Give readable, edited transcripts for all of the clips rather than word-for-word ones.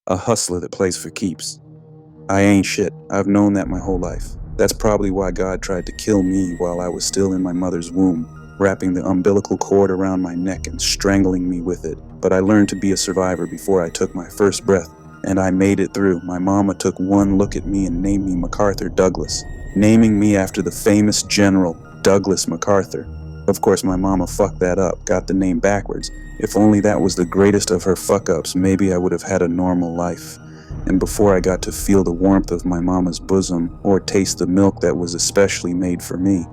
a hustler that plays for keeps. I ain't shit. I've known that my whole life. That's probably why God tried to kill me while I was still in my mother's womb, wrapping the umbilical cord around my neck and strangling me with it. But I learned to be a survivor before I took my first breath, and I made it through. My mama took one look at me and named me MacArthur Douglas, naming me after the famous general Douglas MacArthur. Of course, my mama fucked that up, got the name backwards. If only that was the greatest of her fuck-ups, maybe I would have had a normal life. And before I got to feel the warmth of my mama's bosom or taste the milk that was especially made for me,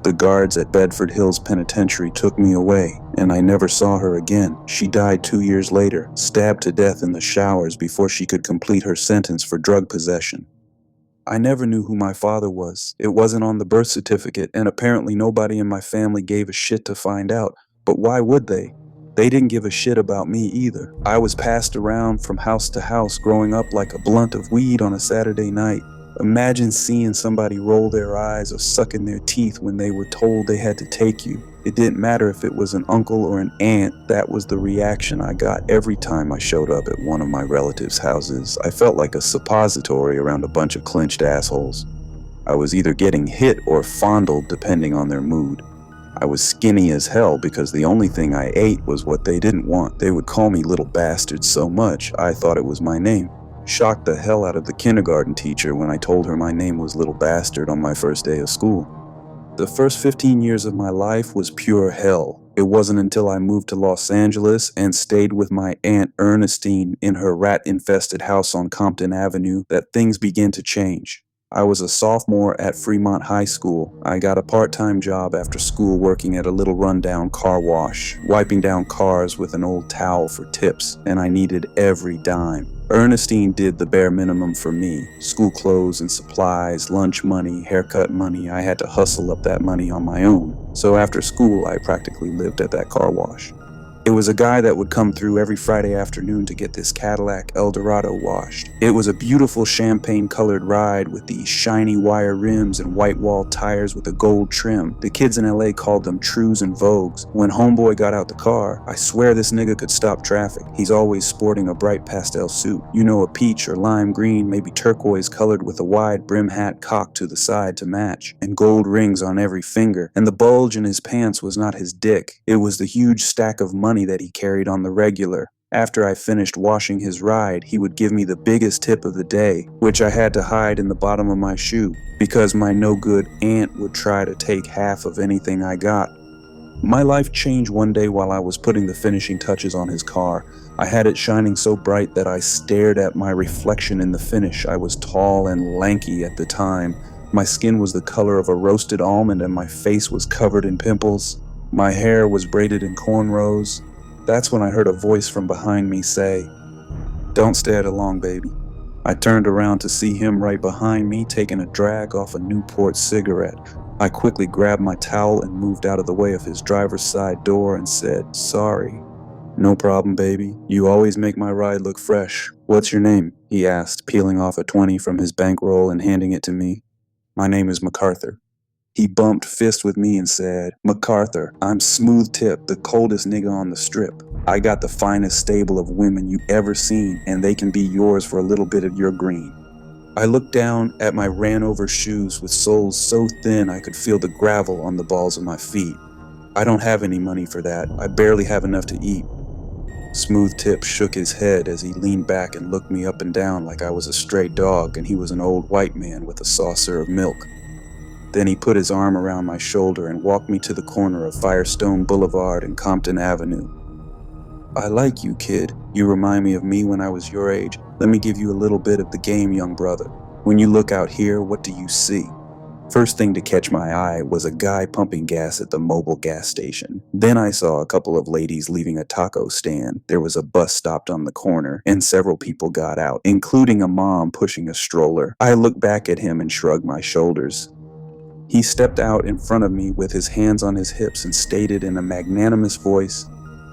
the guards at Bedford Hills Penitentiary took me away, and I never saw her again. She died 2 years later, stabbed to death in the showers before she could complete her sentence for drug possession. I never knew who my father was. It wasn't on the birth certificate, and apparently nobody in my family gave a shit to find out. But why would they? They didn't give a shit about me either. I was passed around from house to house growing up like a blunt of weed on a Saturday night. Imagine seeing somebody roll their eyes or sucking their teeth when they were told they had to take you. It didn't matter if it was an uncle or an aunt, that was the reaction I got every time I showed up at one of my relatives' houses. I felt like a suppository around a bunch of clenched assholes. I was either getting hit or fondled depending on their mood. I was skinny as hell because the only thing I ate was what they didn't want. They would call me little bastard so much I thought it was my name. Shocked the hell out of the kindergarten teacher when I told her my name was Little Bastard on my first day of school. The first 15 years of my life was pure hell. It wasn't until I moved to Los Angeles and stayed with my Aunt Ernestine in her rat-infested house on Compton Avenue that things began to change. I was a sophomore at Fremont High School. I got a part-time job after school working at a little rundown car wash, wiping down cars with an old towel for tips, and I needed every dime. Ernestine did the bare minimum for me. School clothes and supplies, lunch money, haircut money. I had to hustle up that money on my own. So after school, I practically lived at that car wash. It was a guy that would come through every Friday afternoon to get this Cadillac Eldorado washed. It was a beautiful champagne-colored ride with these shiny wire rims and white-wall tires with a gold trim. The kids in LA called them Trues and Vogues. When homeboy got out the car, I swear this nigga could stop traffic. He's always sporting a bright pastel suit. You know, a peach or lime green, maybe turquoise colored with a wide brim hat cocked to the side to match, and gold rings on every finger. And the bulge in his pants was not his dick. It was the huge stack of money that he carried on the regular. After I finished washing his ride, he would give me the biggest tip of the day, which I had to hide in the bottom of my shoe, because my no-good aunt would try to take half of anything I got. My life changed one day while I was putting the finishing touches on his car. I had it shining so bright that I stared at my reflection in the finish. I was tall and lanky at the time. My skin was the color of a roasted almond and my face was covered in pimples. My hair was braided in cornrows. That's when I heard a voice from behind me say, "Don't stay too long, baby." I turned around to see him right behind me taking a drag off a Newport cigarette. I quickly grabbed my towel and moved out of the way of his driver's side door and said, "Sorry." "No problem, baby. You always make my ride look fresh. What's your name?" he asked, peeling off a 20 from his bankroll and handing it to me. "My name is MacArthur." He bumped fists with me and said, "MacArthur, I'm Smooth Tip, the coldest nigga on the strip. I got the finest stable of women you ever seen, and they can be yours for a little bit of your green." I looked down at my ran-over shoes with soles so thin I could feel the gravel on the balls of my feet. "I don't have any money for that. I barely have enough to eat." Smooth Tip shook his head as he leaned back and looked me up and down like I was a stray dog and he was an old white man with a saucer of milk. Then he put his arm around my shoulder and walked me to the corner of Firestone Boulevard and Compton Avenue. "I like you, kid. You remind me of me when I was your age. Let me give you a little bit of the game, young brother. When you look out here, what do you see?" First thing to catch my eye was a guy pumping gas at the mobile gas station. Then I saw a couple of ladies leaving a taco stand. There was a bus stopped on the corner, and several people got out, including a mom pushing a stroller. I looked back at him and shrugged my shoulders. He stepped out in front of me with his hands on his hips and stated in a magnanimous voice,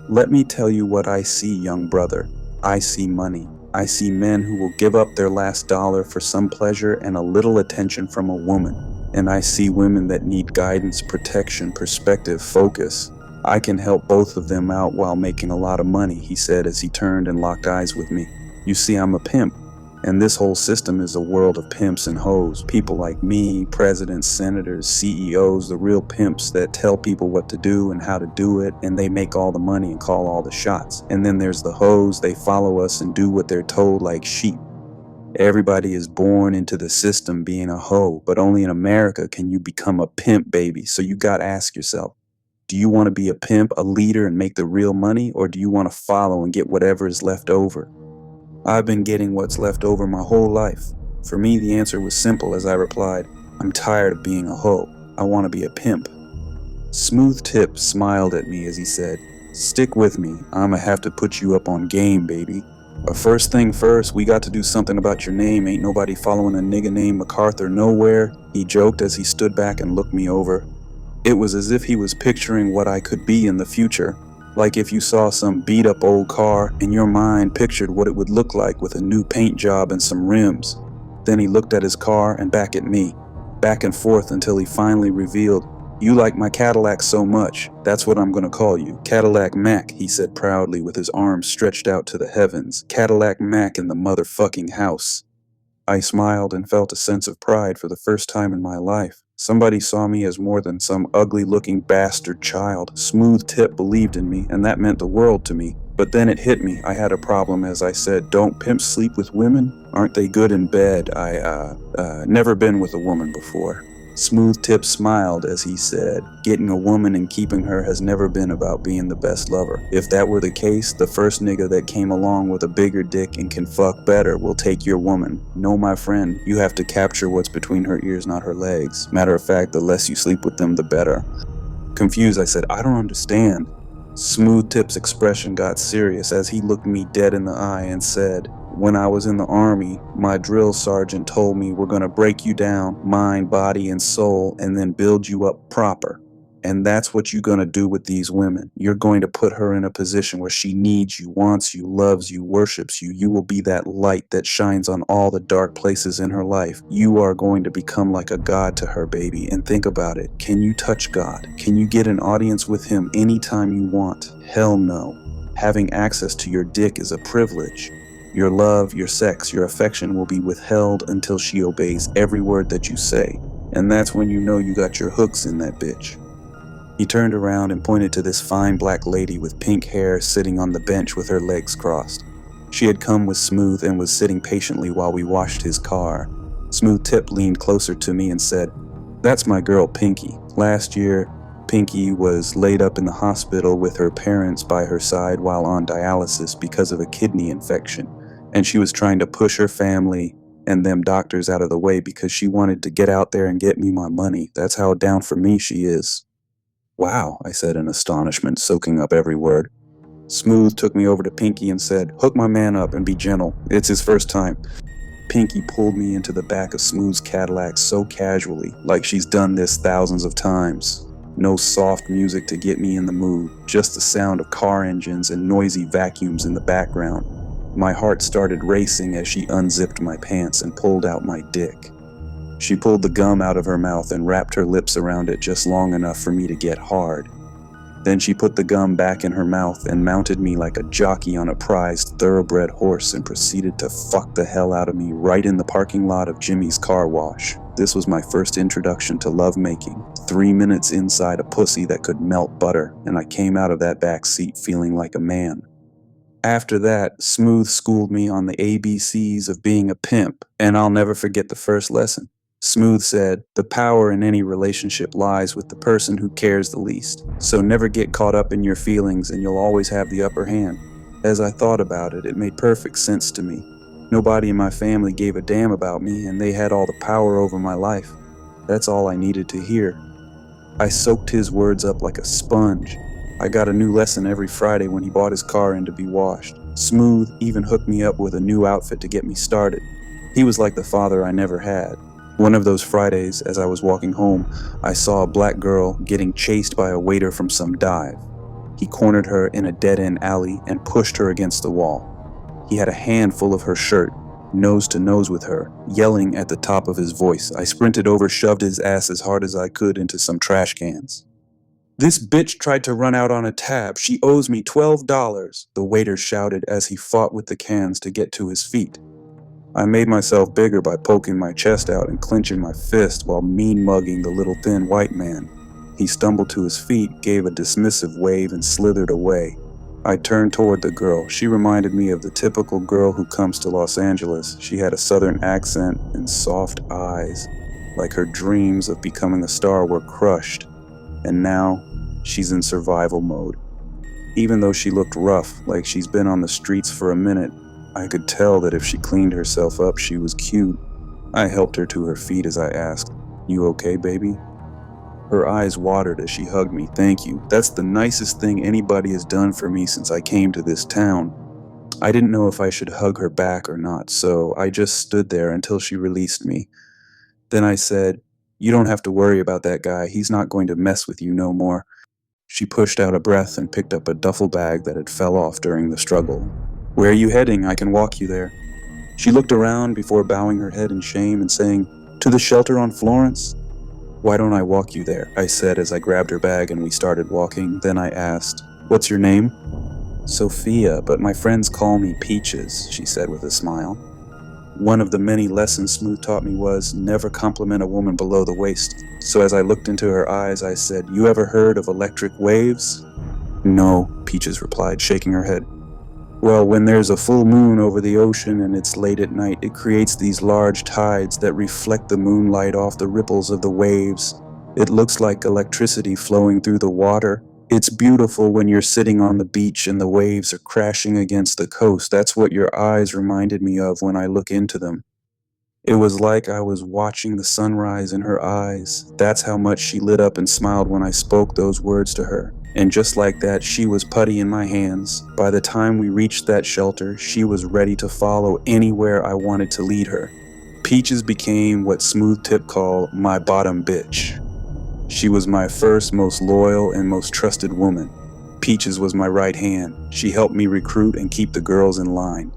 "Let me tell you what I see, young brother. I see money. I see men who will give up their last dollar for some pleasure and a little attention from a woman. And I see women that need guidance, protection, perspective, focus. I can help both of them out while making a lot of money," he said as he turned and locked eyes with me. You see, I'm a pimp, and this whole system is a world of pimps and hoes. People like me, presidents, senators, CEOs, the real pimps that tell people what to do and how to do it, and they make all the money and call all the shots. And then there's the hoes, they follow us and do what they're told like sheep. Everybody is born into the system being a hoe, but only in America can you become a pimp, baby. So you gotta ask yourself, do you want to be a pimp, a leader, and make the real money, or do you want to follow and get whatever is left over? I've been getting what's left over my whole life. For me, the answer was simple as I replied, I'm tired of being a hoe. I want to be a pimp. Smooth Tip smiled at me as he said, stick with me. I'ma have to put you up on game, baby. But first thing first, we got to do something about your name. Ain't nobody following a nigga named MacArthur nowhere, he joked as he stood back and looked me over. It was as if he was picturing what I could be in the future, like if you saw some beat-up old car and your mind pictured what it would look like with a new paint job and some rims. Then he looked at his car and back at me, back and forth until he finally revealed, you like my Cadillac so much, that's what I'm gonna call you. Cadillac Mac, he said proudly with his arms stretched out to the heavens. Cadillac Mac in the motherfucking house. I smiled and felt a sense of pride for the first time in my life. Somebody saw me as more than some ugly-looking bastard child. Smooth Tip believed in me, and that meant the world to me. But then it hit me. I had a problem as I said, don't pimps sleep with women? Aren't they good in bed? Never been with a woman before. Smooth Tip smiled as he said, getting a woman and keeping her has never been about being the best lover. If that were the case, the first nigga that came along with a bigger dick and can fuck better will take your woman. No, my friend, you have to capture what's between her ears, not her legs. Matter of fact, the less you sleep with them, the better. Confused, I said, I don't understand. Smooth Tip's expression got serious as he looked me dead in the eye and said, when I was in the army, my drill sergeant told me we're gonna break you down, mind, body, and soul, and then build you up proper. And that's what you're gonna do with these women. You're going to put her in a position where she needs you, wants you, loves you, worships you. You will be that light that shines on all the dark places in her life. You are going to become like a god to her, baby. And think about it. Can you touch God? Can you get an audience with him anytime you want? Hell no. Having access to your dick is a privilege. Your love, your sex, your affection will be withheld until she obeys every word that you say. And that's when you know you got your hooks in that bitch. He turned around and pointed to this fine black lady with pink hair sitting on the bench with her legs crossed. She had come with Smooth and was sitting patiently while we washed his car. Smooth Tip leaned closer to me and said, that's my girl Pinky. Last year, Pinky was laid up in the hospital with her parents by her side while on dialysis because of a kidney infection. And she was trying to push her family and them doctors out of the way because she wanted to get out there and get me my money. That's how down for me she is. Wow, I said in astonishment, soaking up every word. Smooth took me over to Pinky and said, hook my man up and be gentle. It's his first time. Pinky pulled me into the back of Smooth's Cadillac so casually, like she's done this thousands of times. No soft music to get me in the mood, just the sound of car engines and noisy vacuums in the background. My heart started racing as she unzipped my pants and pulled out my dick. She pulled the gum out of her mouth and wrapped her lips around it just long enough for me to get hard. Then she put the gum back in her mouth and mounted me like a jockey on a prized thoroughbred horse and proceeded to fuck the hell out of me right in the parking lot of Jimmy's car wash. This was my first introduction to lovemaking. 3 minutes inside a pussy that could melt butter, and I came out of that back seat feeling like a man. After that, Smooth schooled me on the ABCs of being a pimp, and I'll never forget the first lesson. Smooth said, the power in any relationship lies with the person who cares the least, so never get caught up in your feelings and you'll always have the upper hand. As I thought about it, it made perfect sense to me. Nobody in my family gave a damn about me, and they had all the power over my life. That's all I needed to hear. I soaked his words up like a sponge. I got a new lesson every Friday when he brought his car in to be washed. Smooth even hooked me up with a new outfit to get me started. He was like the father I never had. One of those Fridays, as I was walking home, I saw a black girl getting chased by a waiter from some dive. He cornered her in a dead-end alley and pushed her against the wall. He had a hand full of her shirt, nose to nose with her, yelling at the top of his voice. I sprinted over, shoved his ass as hard as I could into some trash cans. "This bitch tried to run out on a tab. She owes me $12, the waiter shouted as he fought with the cans to get to his feet. I made myself bigger by poking my chest out and clenching my fist while mean-mugging the little thin white man. He stumbled to his feet, gave a dismissive wave, and slithered away. I turned toward the girl. She reminded me of the typical girl who comes to Los Angeles. She had a southern accent and soft eyes, like her dreams of becoming a star were crushed. And now, she's in survival mode. Even though she looked rough, like she's been on the streets for a minute, I could tell that if she cleaned herself up, she was cute. I helped her to her feet as I asked, "You okay, baby?" Her eyes watered as she hugged me. "Thank you. That's the nicest thing anybody has done for me since I came to this town." I didn't know if I should hug her back or not, so I just stood there until she released me. Then I said, "You don't have to worry about that guy. He's not going to mess with you no more." She pushed out a breath and picked up a duffel bag that had fell off during the struggle. "Where are you heading? I can walk you there." She looked around before bowing her head in shame and saying, "To the shelter on Florence." "Why don't I walk you there?" I said as I grabbed her bag and we started walking. Then I asked, "What's your name?" "Sophia, but my friends call me Peaches," she said with a smile. One of the many lessons Smooth taught me was never compliment a woman below the waist. So as I looked into her eyes, I said, "You ever heard of electric waves?" "No," Peaches replied, shaking her head. "Well, when there's a full moon over the ocean and it's late at night, it creates these large tides that reflect the moonlight off the ripples of the waves. It looks like electricity flowing through the water. It's beautiful when you're sitting on the beach and the waves are crashing against the coast. That's what your eyes reminded me of when I look into them." It was like I was watching the sunrise in her eyes. That's how much she lit up and smiled when I spoke those words to her. And just like that, she was putty in my hands. By the time we reached that shelter, she was ready to follow anywhere I wanted to lead her. Peaches became what Smooth Tip called my bottom bitch. She was my first, most loyal, and most trusted woman. Peaches was my right hand. She helped me recruit and keep the girls in line.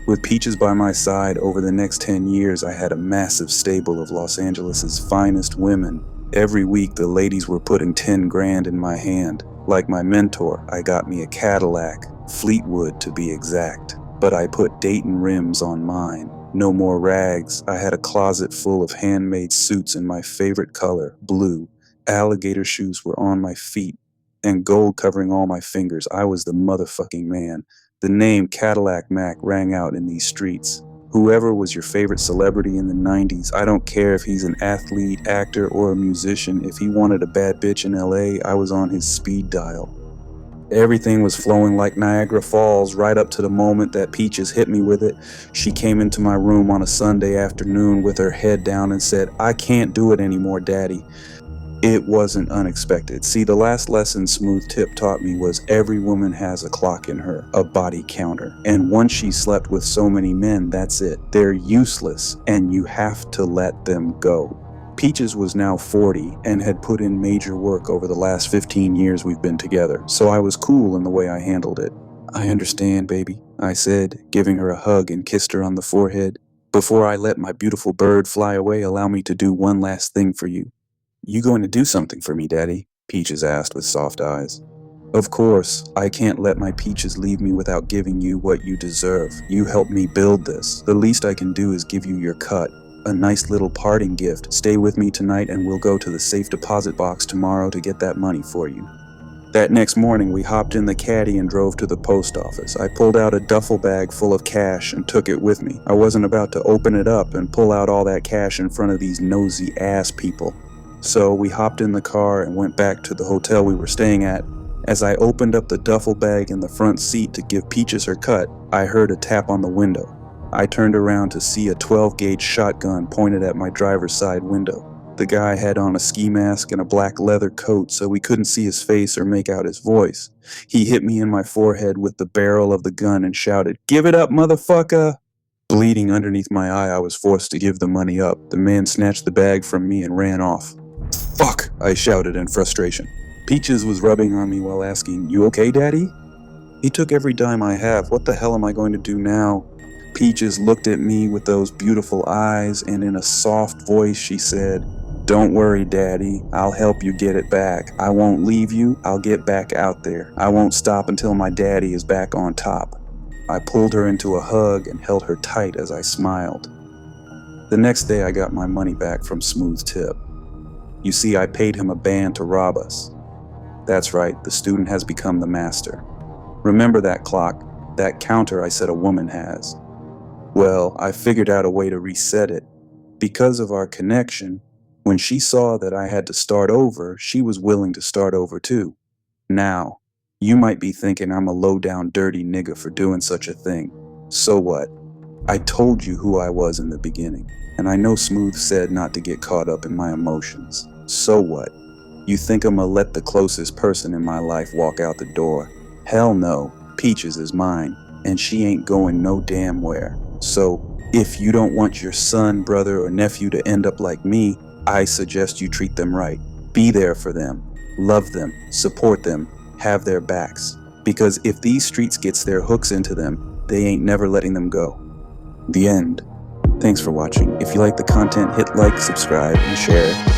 With Peaches by my side, over the next 10 years, I had a massive stable of Los Angeles' finest women. Every week, the ladies were putting 10 grand in my hand. Like my mentor, I got me a Cadillac, Fleetwood to be exact. But I put Dayton rims on mine. No more rags. I had a closet full of handmade suits in my favorite color, blue. Alligator shoes were on my feet, and gold covering all my fingers. I was the motherfucking man. The name Cadillac Mac rang out in these streets. Whoever was your favorite celebrity in the 90s, I don't care if he's an athlete, actor, or a musician, if he wanted a bad bitch in LA, I was on his speed dial. Everything was flowing like Niagara Falls right up to the moment that Peaches hit me with it. She came into my room on a Sunday afternoon with her head down and said, "I can't do it anymore, Daddy." It wasn't unexpected. See, the last lesson Smooth Tip taught me was every woman has a clock in her, a body counter. And once she slept with so many men, that's it. They're useless, and you have to let them go. Peaches was now 40 and had put in major work over the last 15 years we've been together, so I was cool in the way I handled it. "I understand, baby," I said, giving her a hug and kissed her on the forehead. "Before I let my beautiful bird fly away, allow me to do one last thing for you." "You going to do something for me, Daddy?" Peaches asked with soft eyes. "Of course. I can't let my Peaches leave me without giving you what you deserve. You helped me build this. The least I can do is give you your cut. A nice little parting gift. Stay with me tonight and we'll go to the safe deposit box tomorrow to get that money for you." That next morning, we hopped in the caddy and drove to the post office. I pulled out a duffel bag full of cash and took it with me. I wasn't about to open it up and pull out all that cash in front of these nosy ass people. So we hopped in the car and went back to the hotel we were staying at. As I opened up the duffel bag in the front seat to give Peaches her cut, I heard a tap on the window. I turned around to see a 12-gauge shotgun pointed at my driver's side window. The guy had on a ski mask and a black leather coat, so we couldn't see his face or make out his voice. He hit me in my forehead with the barrel of the gun and shouted, "Give it up, motherfucker!" Bleeding underneath my eye, I was forced to give the money up. The man snatched the bag from me and ran off. "Fuck!" I shouted in frustration. Peaches was rubbing on me while asking, "You okay, Daddy?" "He took every dime I have. What the hell am I going to do now?" Peaches looked at me with those beautiful eyes, and in a soft voice she said, Don't worry, Daddy. I'll help you get it back. I won't leave you. I'll get back out there. I won't stop until my daddy is back on top. I pulled her into a hug and held her tight as I smiled. The next day I got my money back from Smooth Tip. You see, I paid him a band to rob us. That's right, the student has become the master. Remember that clock, that counter I said a woman has? Well, I figured out a way to reset it. Because of our connection, when she saw that I had to start over, she was willing to start over too. Now, you might be thinking I'm a low-down dirty nigga for doing such a thing. So what? I told you who I was in the beginning, and I know Smooth said not to get caught up in my emotions. So what? You think I'ma let the closest person in my life walk out the door? Hell no, Peaches is mine, and she ain't going no damn where. So, if you don't want your son, brother, or nephew to end up like me, I suggest you treat them right. Be there for them, love them, support them, have their backs. Because if these streets gets their hooks into them, they ain't never letting them go. The end. Thanks for watching. If you like the content, hit like, subscribe, and share.